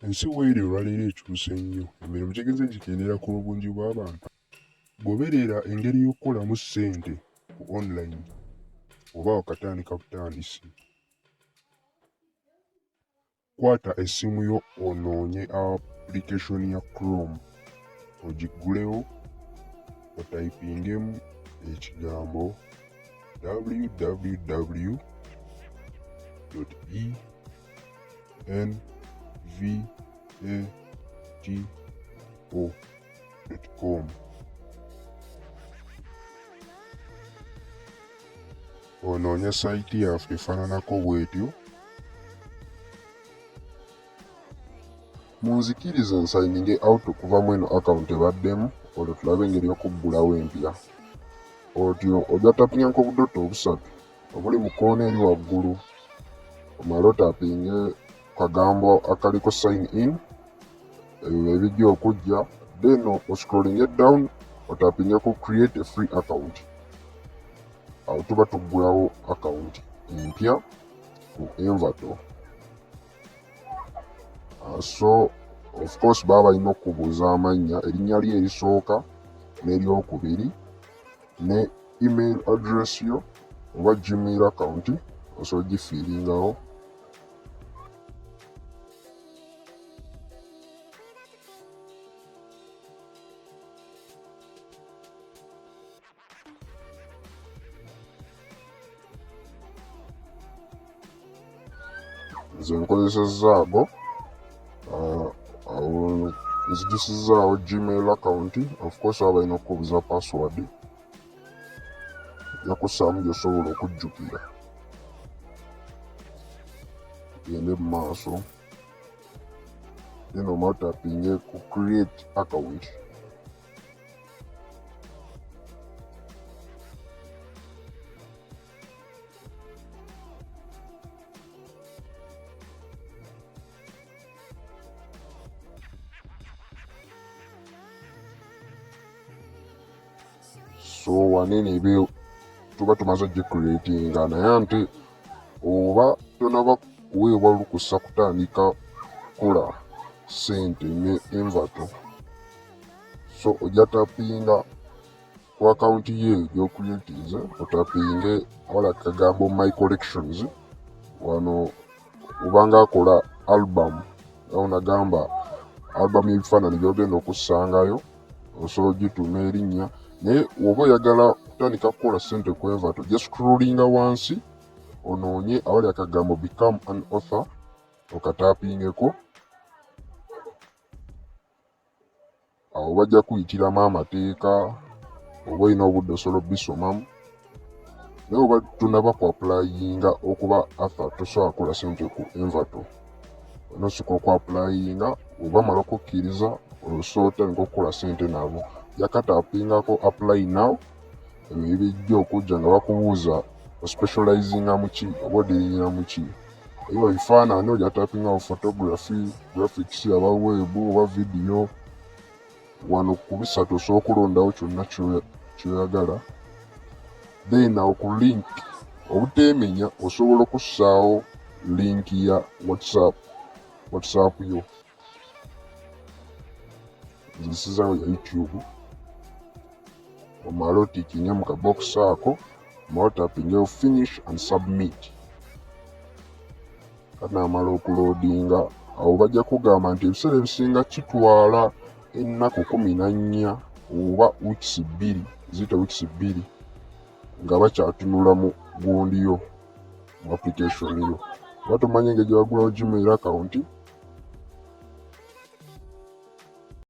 Ensi weeri olwaleero ekyuse nnyo, emirimu gigenze gikendeera ku bungi bw'abantu. Goberera engeri y'okukolamu ssente ku online oba wakatandika butandisi. Kwata essimu yo onoonye application ya Chrome, ogiggulewo otayipingemu ekigambo www.O.M.VICTOR.com. Onoonye sayiti yaffe efaananako bw'etyo. Munzikirize nsayininge out okuva eno account ebaddemu, olwo tulabe engeri y'okuggulawo empya. Otyo ojja tapinga obudoto obusatu obuli mu koona eri waggulu, omale otapinge kagambo akaliko sign in, ebyo ebijja okujja, then oscrolling down otapinge ku create a free account. Awo tuba tuggulawo account empya ku O.M.VICTOR. So of course baba balina okubuuza amannya, erinnya lye erisooka n'eryokubiri, ne email address yo oba Gmail account osobola gifiiringawo. Nze nkozesezza ago. Nzigisizzaawo Gmail account. Of course baba balina okubuuza password, yakussaamu gy'osobola okujjukira. Tugende mu maaso, then omala otapinge ku create account. So wanene ebyo tuba tumaze gicreatinga, naye ate oba tonaba kuweebwa lukusa kutandika kukola ssente ne O.M.VICTOR, so ojja tapinga ku akawunti ye gy'ocreatinze, otapinge wala kagambo my collections. Wano obanga akola album, awo nagamba album y'ebifaananyi by'ogenda okussangayo, osobola ogituuma erinnya. Naye bw'oba oyagala kutandika kukola ssente ku O.M.VICTOR, just scrollinga wansi onoonye awali akagambo become an author, okatapingeko. Awo bajja kuyitiramu amateeka, oba olina obudde osobola bisomamu. Naye oba tonaba ku applyinga okuba author tosobola kukola ssente ku O.M.VICTOR. Onosooka oku applyinga, oba mala okukkiriza osobola otandika okukola ssente nabo. Yakatapingako apply now, ebyo bijja okujja nga bakubuuza ospecializinga mu ki oba odiringira mu ki. Ebyo bifaananyi ojja tapingawo photography, graphics, aba web oba video. Wano ku bisatu osobola okulondawo kyonna kyoyagala. Then awo ku link obuteemenya osobola okussaawo link ya whatsapp yo. Nzisizaawo ya YouTube. Omala otikinge mu kabox ako, omala otapingewo finish and submit. Kanaamala okuloadinga, awo bajja kugamba nti ebiseera ebisinga kitwala ennaku 14 oba weeks 2, ziyita weeks 2 nga bakyatunula mu gundi yo mu application yo. Oba tomanyi engeri gye bagulawo Gmail account,